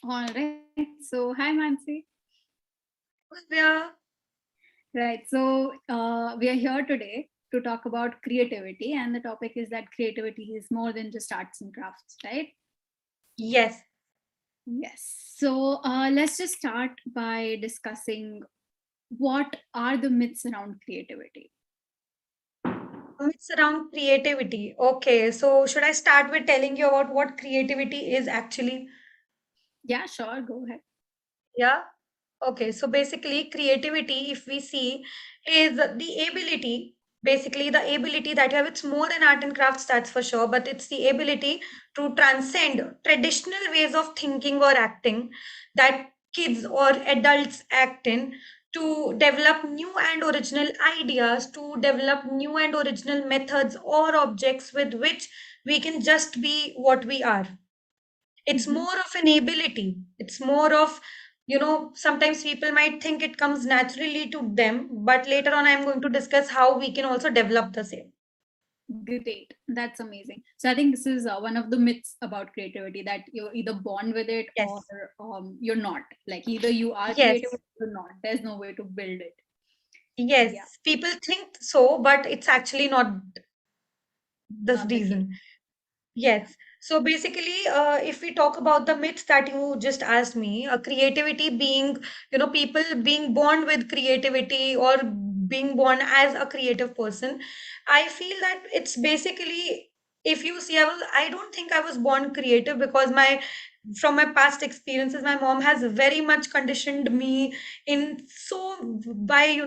All right. So, hi, Mansi. Yeah. Right. So, we are here today to talk about creativity, and the topic is that creativity is more than just arts and crafts, right? Yes. Yes. So, let's just start by discussing what are the myths around creativity. It's around creativity. Okay, so should I start with telling you about what creativity is actually? Yeah, sure. Go ahead. Yeah. Okay, so basically, creativity, if we see, is the ability, basically, the ability that you have. It's more than art and crafts, that's for sure, but it's the ability to transcend traditional ways of thinking or acting that kids or adults act in, to develop new and original ideas, to develop new and original methods or objects with which we can just be what we are. It's Mm-hmm. more of an ability. It's more of, sometimes people might think it comes naturally to them, but later on I'm going to discuss how we can also develop the same. Great. That's amazing. So, I think this is one of the myths about creativity that you're either born with it or Yes. you're not. Like, either you are creative or Yes. you're not. There's no way to build it. Yeah, Yes. People think so, but it's actually not the not the case. reason. Yeah. Yes. So basically, if we talk about the myths that you just asked me, creativity being, people being born with creativity or being born as a creative person, I feel that it's basically, if you see, I don't think I was born creative because from my past experiences, my mom has very much conditioned me in so by,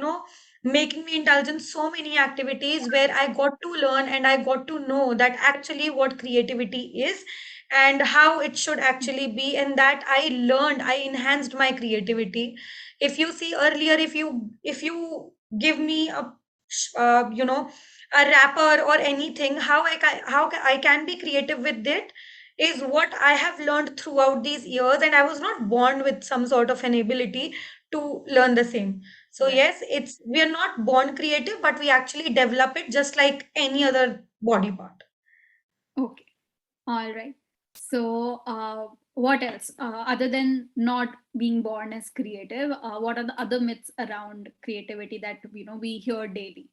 making me indulge in so many activities where I got to learn and I got to know that actually what creativity is and how it should actually be, and that I enhanced my creativity. If you see earlier, if you give me uh, you know a rapper or anything, how I can be creative with it is what I have learned throughout these years, and I was not born with some sort of an ability to learn the same. So Right. yes, it's we are not born creative, but we actually develop it just like any other body part. Okay. All right. So, what else? Other than not being born as creative, what are the other myths around creativity that we hear daily?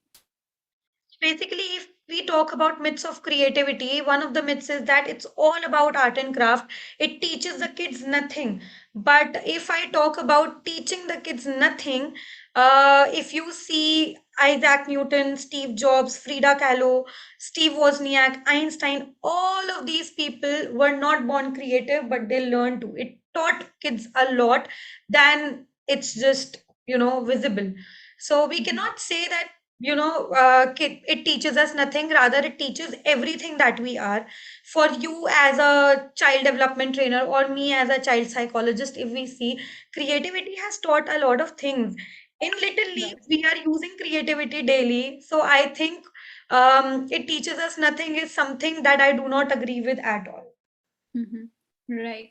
Basically, if we talk about myths of creativity, one of the myths is that it's all about art and craft. It teaches the kids nothing. But if I talk about teaching the kids nothing, if you see Isaac Newton, Steve Jobs, Frida Kahlo, Steve Wozniak, Einstein, all of these people were not born creative, but they learned to. It taught kids a lot than it's just, visible. So we Mhm. cannot say that it teaches us nothing, rather it teaches everything that we are. For you as a child development trainer or me as a child psychologist, if we see, creativity has taught a lot of things. In Little Right. Leagues we are using creativity daily, so I think it teaches us nothing is something that I do not agree with at all. Hmm. Right.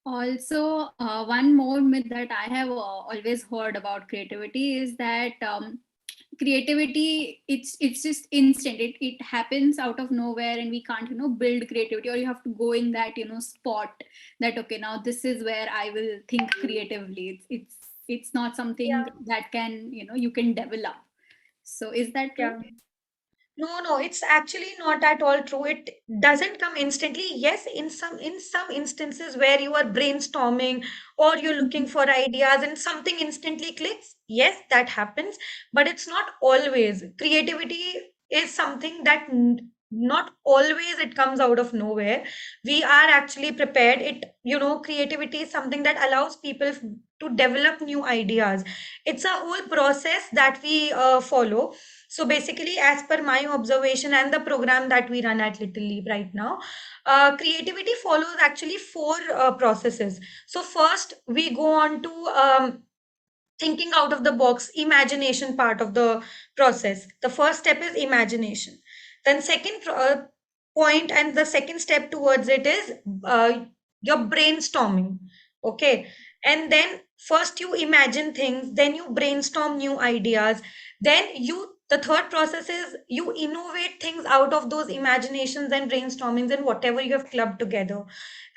Also, one more myth that I have always heard about creativity is that creativity it's just instant. It happens out of nowhere, and we can't build creativity, or you have to go in that spot that okay, now this is where I will think creatively. It's not something Yeah. that can you can develop. So is that true? Yeah. No, no, it's actually not at all true. It doesn't come instantly. Yes, in some instances where you are brainstorming or you're looking Mhm. for ideas and something instantly clicks, yes, that happens, but it's not always. Creativity is something that not always it comes out of nowhere. We are actually prepared. Creativity is something that allows people to develop new ideas. It's a whole process that we follow. So basically, as per my observation and the program that we run at Little Leap right now, creativity follows actually four processes. So first, we go on to thinking out of the box, imagination part of the process. The first step is imagination. Then second point and the second step towards it is your brainstorming. Okay. And then first you imagine things, then you brainstorm new ideas, then you The third process is you innovate things out of those imaginations and brainstormings and whatever you have clubbed together.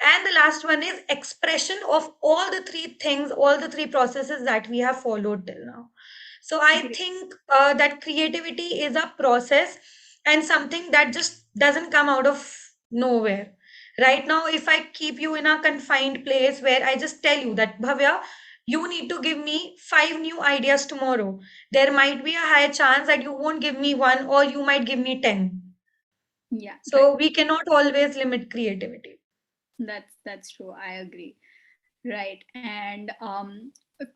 And the last one is expression of all the three things, all the three processes that we have followed till now. So I Great. think that creativity is a process and something that just doesn't come out of nowhere. Right now, if I keep you in a confined place where I just tell you that, Bhavya, you need to give me 5 new ideas tomorrow, there might be a high chance that you won't give me one or you might give me 10. Yeah, So right. we cannot always limit creativity. That's true. I agree. Right. And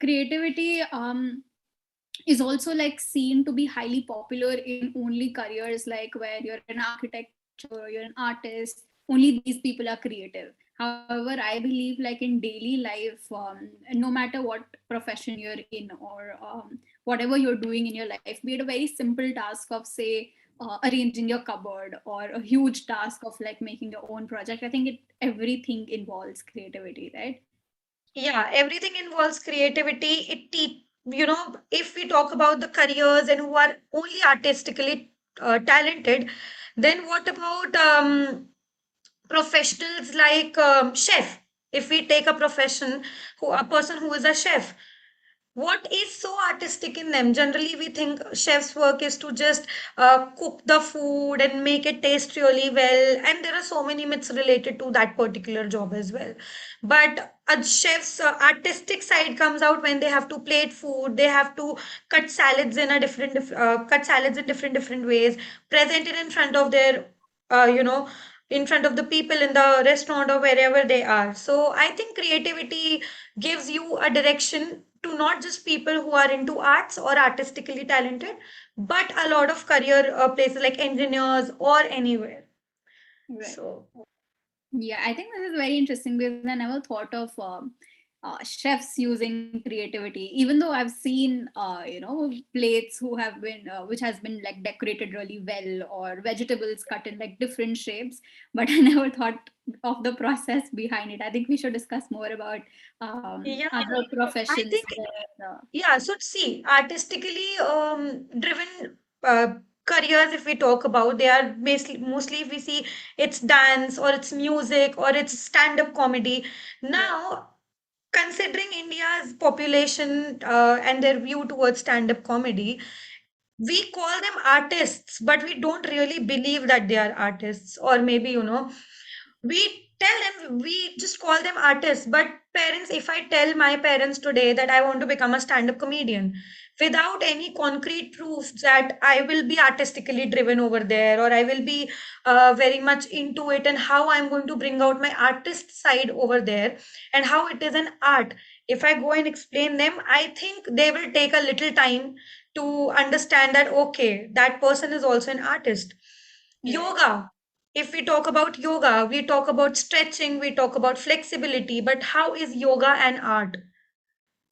creativity is also like seen to be highly popular in only careers like where you're an architect or you're an artist. Only these people are creative. However, I believe like in daily life, no matter what profession you're in, or whatever you're doing in your life, be it a very simple task of, say, arranging your cupboard, or a huge task of like making your own project, I think everything involves creativity, right? Yeah, everything involves creativity. If we talk about the careers and who are only artistically talented, then what about professionals like chef? If we take a profession, a person who is a chef, what is so artistic in them? Generally we think chef's work is to just cook the food and make it taste really well, and there are so many myths related to that particular job as well. But a chef's artistic side comes out when they have to plate food, they have to cut salads in different ways, present it in front of their uh, you know in front of the people in the restaurant or wherever they are. So I think creativity gives you a direction to not just people who are into arts or artistically talented, but a lot of career places like engineers or anywhere. Right. So, Yeah, I think this is very interesting because I never thought of chefs using creativity. Even though I've seen, plates who have been, which has been like decorated really well, or vegetables cut in like different shapes, but I never thought of the process behind it. I think we should discuss more about yeah, other I professions think, where, yeah, so see, artistically driven careers, if we talk about, they are mostly if we see it's dance or it's music or it's stand-up comedy. right, Now, considering India's population and their view towards stand-up comedy, we call them artists, but we don't really believe that they are artists. Or maybe, we tell them, we just call them artists. But parents, if I tell my parents today that I want to become a stand-up comedian, without any concrete proof that I will be artistically driven over there, or I will be very much into it, and how I'm going to bring out my artist side over there, and how it is an art, if I go and explain them, I think they will take a little time to understand that okay, that person is also an artist. right, Yoga, if we talk about yoga, we talk about stretching, we talk about flexibility, but how is yoga an art?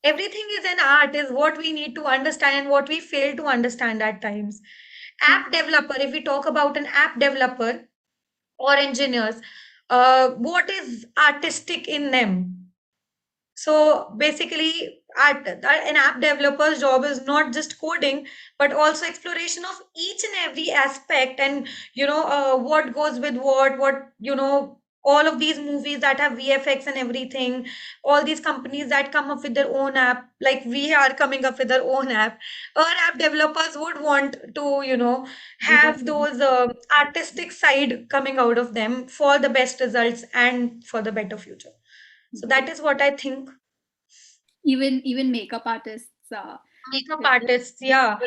Everything is an art, is what we need to understand and what we fail to understand at times. true. App developer, if we talk about an app developer or engineers, what is artistic in them? So basically, an app developer's job is not just coding, but also exploration of each and every aspect, and what goes with all of these movies that have VFX and everything, all these companies that come up with their own app, like we are coming up with our own app. Our app developers would want to, Do the have same. those artistic side coming out of them for the best results and for the better future. So that is what I think. Even makeup artists, Makeup they artists, yeah.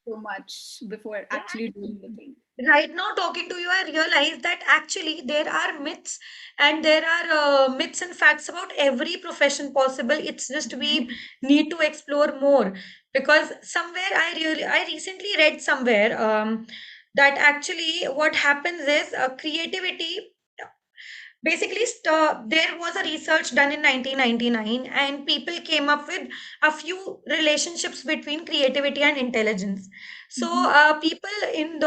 so much before Yeah. actually doing the thing. Right now, talking to you, I realize that actually there are myths, and there are myths and facts about every profession possible. It's just we need to explore more, because somewhere I recently read somewhere that actually what happens is creativity. Basically, there was a research done in 1999, and people came up with a few relationships between creativity and intelligence. So, Mhm. people in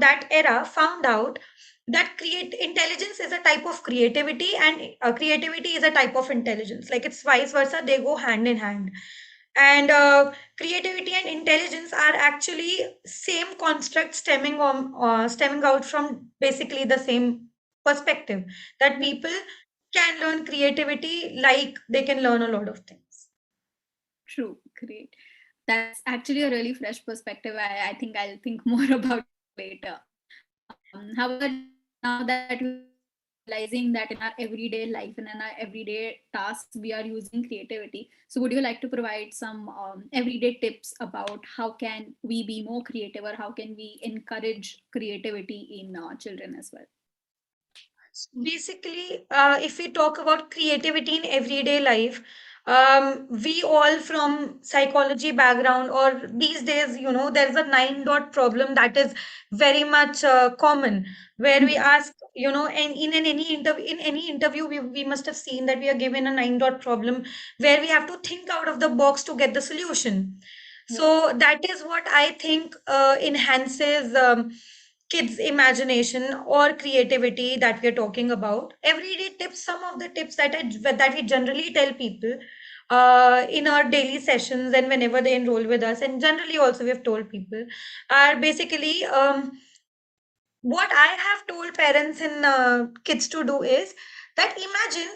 that era found out that create intelligence is a type of creativity, and creativity is a type of intelligence. Like it's vice versa; they go hand in hand. And creativity and intelligence are actually same construct stemming out from basically the same perspective, that Right. people can learn creativity like they can learn a lot of things. True. Great. That's actually a really fresh perspective. I think I'll think more about it later. However, now that we're realizing that in our everyday life and in our everyday tasks, we are using creativity. So, would you like to provide some everyday tips about how can we be more creative, or how can we encourage creativity in children as well? Basically, if we talk about creativity in everyday life, we all from psychology background, or these days, there's a 9 dot problem that is very much common, where we Mhm. ask, and in any interview, we must have seen that we are given a 9 dot problem where we have to think out of the box to get the solution. Right. So that is what I think enhances kids' imagination or creativity that we're talking about. Everyday tips, some of the tips that we generally tell people in our daily sessions and whenever they enroll with us, and generally also we've told people, are basically what I have told parents and kids to do is that imagine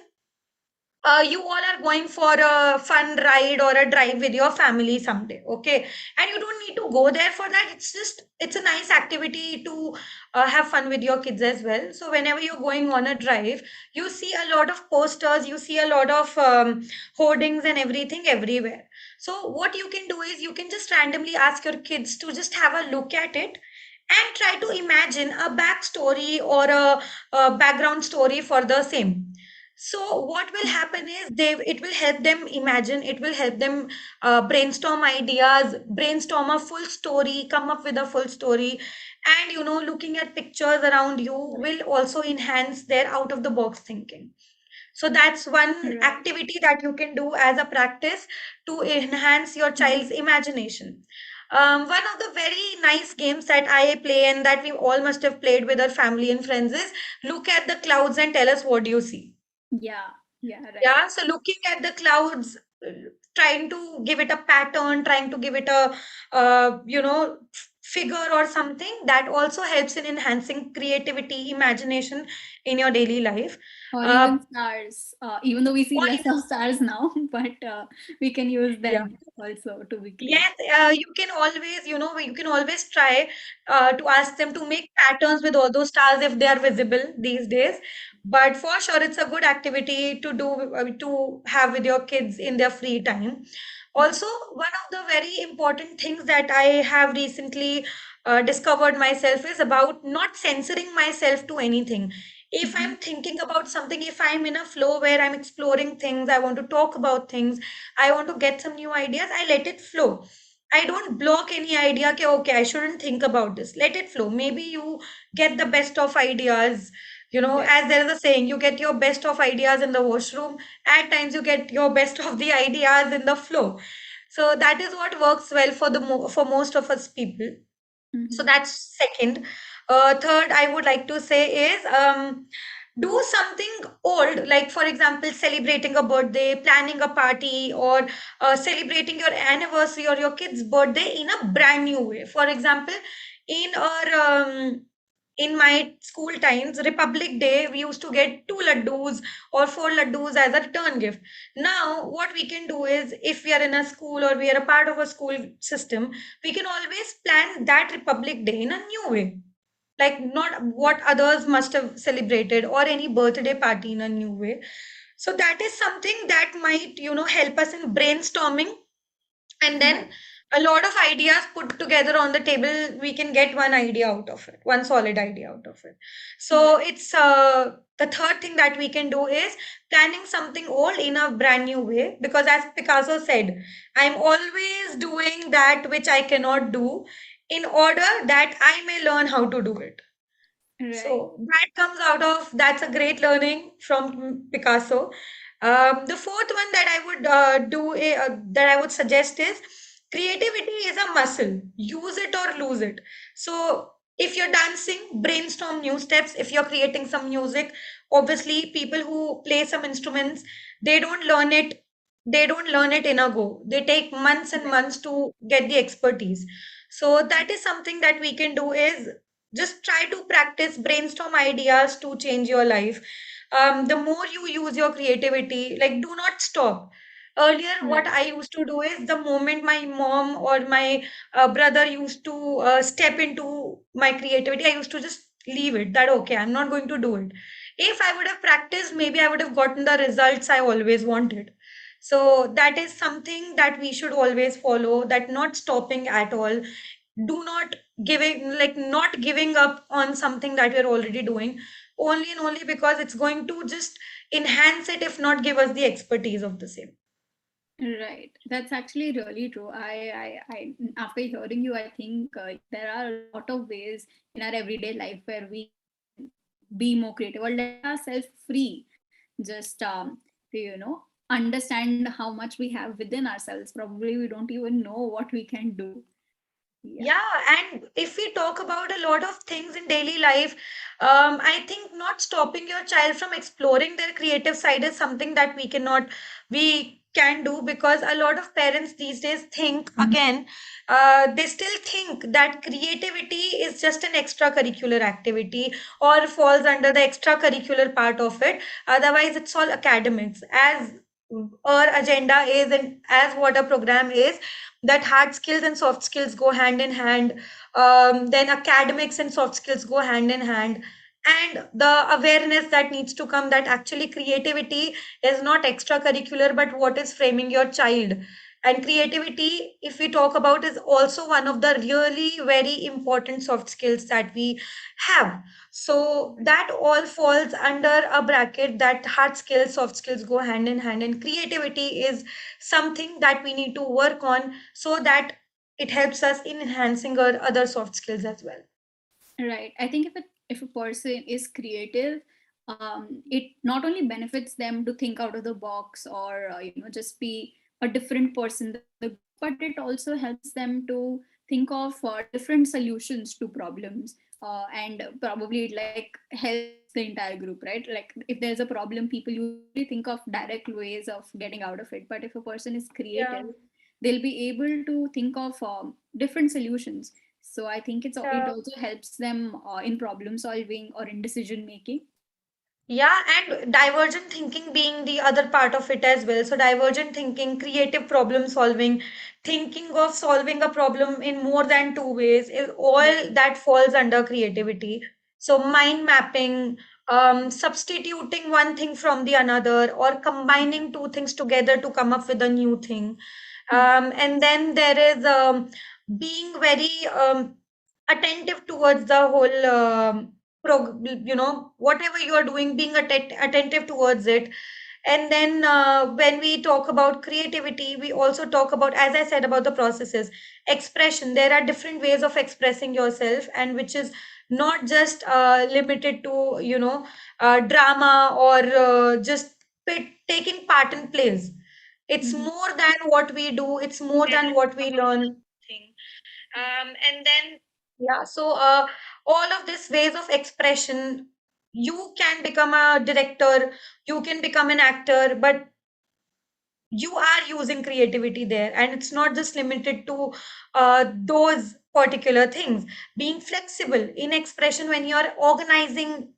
you all are going for a fun ride or a drive with your family someday, okay? And you don't need to go there for that. It's a nice activity to have fun with your kids as well. So whenever you're going on a drive, you see a lot of posters, you see a lot of hoardings and everything everywhere. So what you can do is you can just randomly ask your kids to just have a look at it and try to imagine a backstory or a background story for the same. So what will happen is it will help them imagine, it will help them brainstorm ideas, brainstorm a full story, come up with a full story. And looking at pictures around you will also enhance their out of the box thinking. So that's one Right. activity that you can do as a practice to enhance your child's imagination. One of the very nice games that I play and that we all must have played with our family and friends is look at the clouds and tell us what do you see. Yeah. Yeah. Right. Yeah, so looking at the clouds, trying to give it a pattern, trying to give it a, figure or something, that also helps in enhancing creativity, imagination in your daily life. Or Uh, even stars, even though we see or less even, of stars now, but we can use yeah. them also to be creative. Yes, you can always try to ask them to make patterns with all those stars if they are visible these days. But for sure, it's a good activity to do to have with your kids in their free time. Right. Also, one of the very important things that I have recently discovered myself is about not censoring myself to anything. If Mhm. I'm thinking about something, if I'm in a flow where I'm exploring things, I want to talk about things, I want to get some new ideas, I let it flow. I don't block any idea. Okay, I shouldn't think about this. Let it flow. Maybe you get the best of ideas. Right. As there is a saying, you get your best of ideas in the washroom. At times, you get your best of the ideas in the flow. So that is what works well for for most of us people. So Mhm. that's second. Third, I would like to say is do something old, like for example, celebrating a birthday, planning a party, or celebrating your anniversary or your kid's birthday in a brand new way. For example, in our in my school times, Republic Day, we used to get 2 laddus or 4 laddus as a return gift. Now, what we can do is, if we are in a school or we are a part of a school system, we can always plan that Republic Day in a new way, like not what Right. others must have celebrated, or any birthday party in a new way. So that is something that might help us in brainstorming, and then Right. a lot of ideas put together on the table, we can get one idea out of it, one solid idea out of it. So Right. it's the third thing that we can do is planning something old in a brand new way, because as Picasso said, I'm always doing that which I cannot do in order that I may learn how to do it. Right. So that comes out of that's a great learning from Picasso. The fourth one that I would that I would suggest is creativity is a muscle. Use it or lose it. So if you're dancing, brainstorm new steps. If you're creating some music, obviously people who play some instruments, they don't learn it they don't learn it in a go. They take months and Right. months to get the expertise. So that is something that we can do is just try to practice, brainstorm ideas to change your life. The more you use your creativity, like do not stop. Earlier, what Right. I used to do is the moment my mom or my brother used to step into my creativity, I used to just leave it that, okay, I'm not going to do it. If I would have practiced, maybe I would have gotten the results I always wanted. So that is something that we should always follow, that not stopping at all. Do not giving, like not giving up on something that we're already doing, only and only because it's going to just enhance it, if not give us the expertise of the same. Right. That's actually really true. After hearing you, I think there are a lot of ways in our everyday life where we can be more creative or let ourselves free. Just to, understand how much we have within ourselves. Probably we don't even know what we can do. Yeah. Yeah, and if we talk about a lot of things in daily life, I think not stopping your child from exploring their creative side is something that we can do, because a lot of parents these days think, again, they still think that creativity is just an extracurricular activity or falls under the extracurricular part of it. Otherwise, it's all academics, as our agenda is and as what a program is, that hard skills and soft skills go hand in hand. Then academics and soft skills go hand in hand. And the awareness that needs to come, that actually creativity is not extracurricular, but what is framing your child. And creativity, if we talk about, is also one of the really very important soft skills that we have. So that all falls under a bracket that hard skills, soft skills go hand in hand, and creativity is something that we need to work on, so that it helps us in enhancing our other soft skills as well. Right. I think if a person is creative, it not only benefits them to think out of the box or just be a different person than the group, but it also helps them to think of different solutions to problems. And probably it like helps the entire group, right? Like if there's a problem, people usually think of direct ways of getting out of it. But if a person is Yeah, creative, they'll be able to think of different solutions. So I think it yeah. also helps them in problem solving or in decision making. Yeah, and divergent thinking being the other part of it as well. So, divergent thinking, creative problem solving, thinking of solving a problem in more than two ways is all Right. that falls under creativity. So, mind mapping, substituting one thing from the another, or Yeah. combining two things together to come up with a new thing. Hmm. And then there is being very attentive towards the whole whatever you are doing, being attentive towards it. And then when we talk about creativity, we also talk about, as I said, about the processes, expression. There are different ways of expressing yourself, and which is not just limited to drama or just taking part in plays. It's Hmm. more than what we do, it's more than what we learn thing. And then, yeah, so all of these ways of expression, you can become a director, you can become an actor, but you are using creativity there, and it's not just limited to those particular things. Being flexible in expression, when you're organizing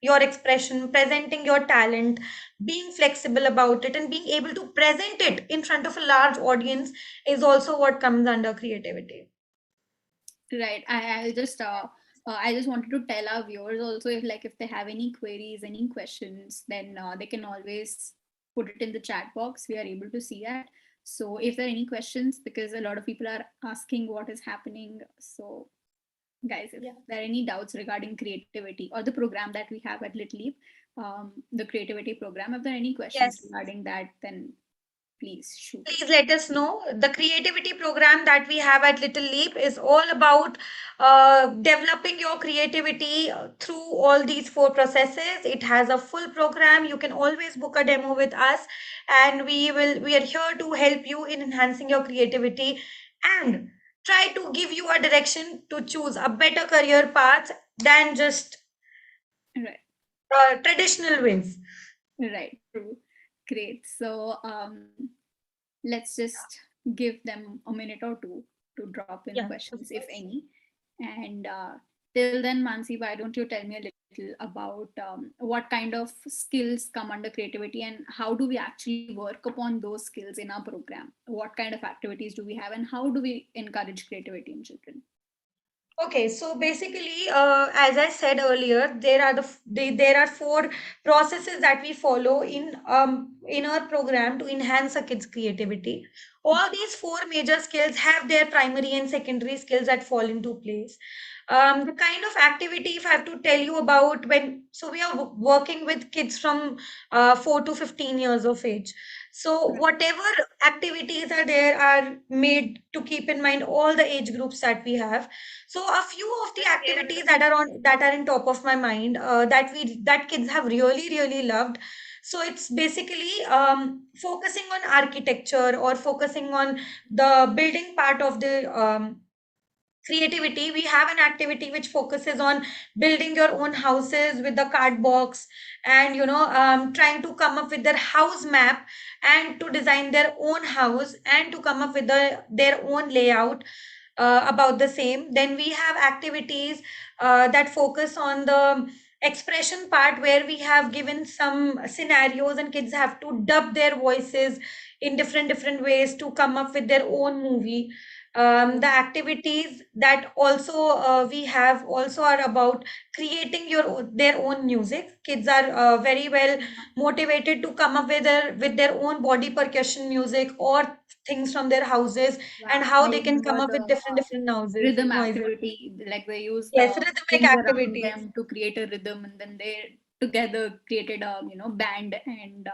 your expression, presenting your talent, being flexible about it, and being able to present it in front of a large audience is also what comes under creativity. Right. I just wanted to tell our viewers also, if they have any queries, any questions, then they can always put it in the chat box. We are able to see that. So if there are any questions, because a lot of people are asking what is happening, so guys, if Yeah. there are any doubts regarding creativity or the program that we have at Little Leap, the creativity program, if there are any questions Yes. regarding that, then please shoot it. Please let us know. The creativity program that we have at Little Leap is all about developing your creativity through all these four processes. It has a full program. You can always book a demo with us, and we are here to help you in enhancing your creativity and try to give you a direction to choose a better career path than just Right. traditional ways. Right. True. Great. So let's just give them a minute or two to drop in Yeah, of questions, if course. any. And till then, Mansi, why don't you tell me a little about what kind of skills come under creativity and how do we actually work upon those skills in our program? What kind of activities do we have and how do we encourage creativity in children? Okay, so basically, as I said earlier, there are four processes that we follow in our program to enhance a kid's creativity. All these four major skills have their primary and secondary skills that fall into place. The kind of activity, if I have to tell you about, we are working with kids from 4 to 15 years of age. So Right. whatever activities are there are made to keep in mind all the age groups that we have. So a few of the activities that are in top of my mind, that kids have really loved. So it's basically focusing on architecture or focusing on the building part of the creativity. We have an activity which focuses on building your own houses with the card box, and trying to come up with their house map and to design their own house and to come up with their own layout about the same. Then we have activities that focus on the expression part, where we have given some scenarios and kids have to dub their voices in different ways to come up with their own movie. The activities that also we have also are about creating their own music. Kids are very well Yeah. motivated to come up with their own body percussion music or things from their houses, and Yeah, how I they can come remember up the with different rhythm noises. activity, like they use Yes, the rhythmic things around activities. them to create a rhythm, and then they together created a band and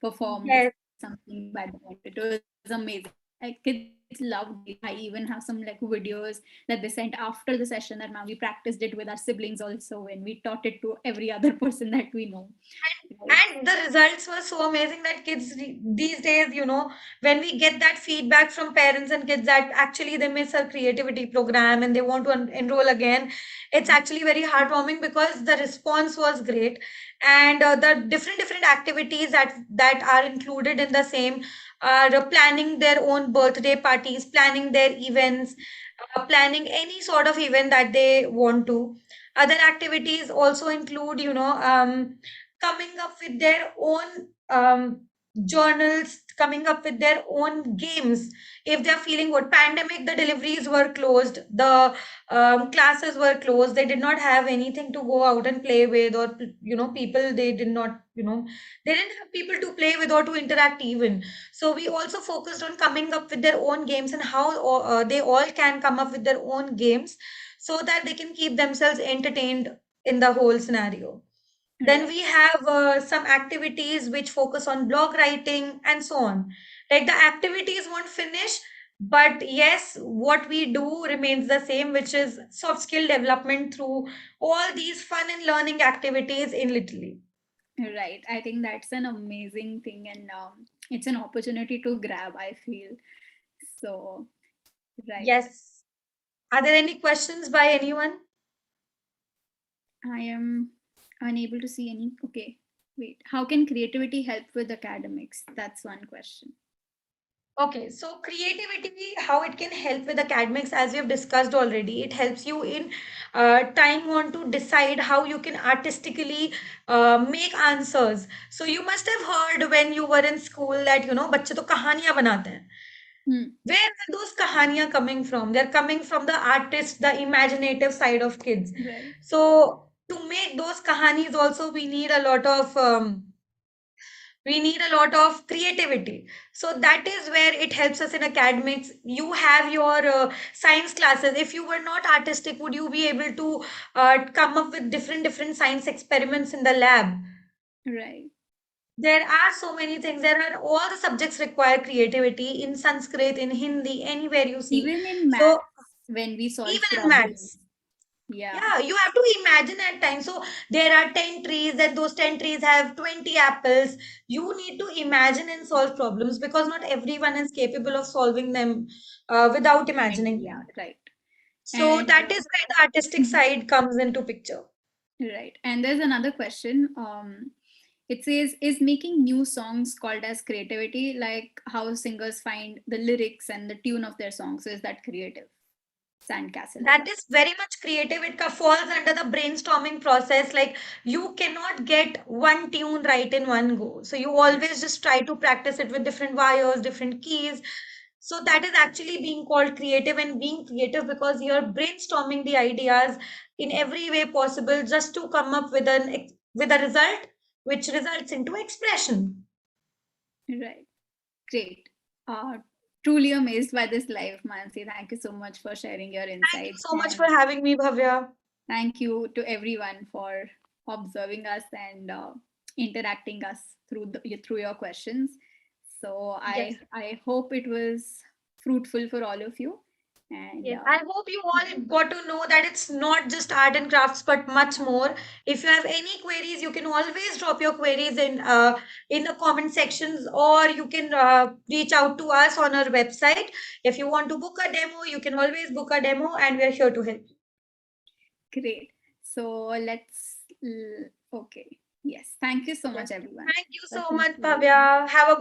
performed Yes. something by the end. It was amazing. Like kids loved it. I even have some like videos that they sent after the session that now we practiced it with our siblings also, and we taught it to every other person that we know. Right. And the results were so amazing that these days, when we get that feedback from parents and kids that actually they miss our creativity program and they want to enroll again, it's actually very heartwarming because the response was great. And the different activities that are included in the same are planning their own birthday parties, planning their events, planning any sort of event that they want to. Other activities also include, coming up with their own journals, coming up with their own games. If they're feeling good, pandemic, the deliveries were closed, the classes were closed. They did not have anything to go out and play with, or people. They did not, they didn't have people to play with or to interact even. So we also focused on coming up with their own games and how they all can come up with their own games so that they can keep themselves entertained in the whole scenario. Then Right. we have some activities which focus on blog writing and so on. Like the activities won't finish, but yes, what we do remains the same, which is soft skill development through all these fun and learning activities in Little. Right. I think that's an amazing thing, and it's an opportunity to grab, I feel. So, right. Yes. Are there any questions by anyone? I am unable to see any. Okay. Wait. How can creativity help with academics? That's one question. Okay, so creativity, how it can help with academics, as we have discussed already, it helps you in time on to decide how you can artistically make answers. So you must have heard when you were in school that, बच्चे तो कहानियां बनाते हैं. Hmm. Where are those kahaniyan coming from? They're coming from the artist, the imaginative side of kids. Right. So to make those kahanis also, we need a lot of creativity. So that is where it helps us in academics. You have your science classes. If you were not artistic, would you be able to come up with different science experiments in the lab? Right. There are so many things. There are all the subjects require creativity in Sanskrit, in Hindi, anywhere you see. Even in So maths, when we solve even in problems. maths, Yeah. yeah, you have to imagine at times. So there are 10 trees, and those 10 trees have 20 apples. You need to imagine and solve problems because not everyone is capable of solving them without imagining Independently. Yeah. them. Right. So And that is where the artistic side comes into picture. right. And there's another question. It says, is making new songs called as creativity, like how singers find the lyrics and the tune of their songs? So is that creative? Sandcastle has That asked. is very much creative. It falls under the brainstorming process. Like you cannot get one tune right in one go. So you always just try to practice it with different wires, different keys. So that is actually being called creative, and being creative because you're brainstorming the ideas in every way possible just to come up with with a result which results into expression. Right. Great. Truly amazed by this life, Mansi. Thank you so much for sharing your Thank you insights. so much for And having me, Bhavya. thank you to everyone for observing us and interacting us through your questions. So Yes. I hope it was fruitful for all of you. And Yes, I hope you all got to know that it's not just art and crafts, but much more. If you have any queries, you can always drop your queries in the comment sections, or you can reach out to us on our website. If you want to book a demo, you can always book a demo, and we are here to help. great. So okay. Yes. Thank you so Yes. much, everyone. Thank you That so was much, really Bhavya. Have a good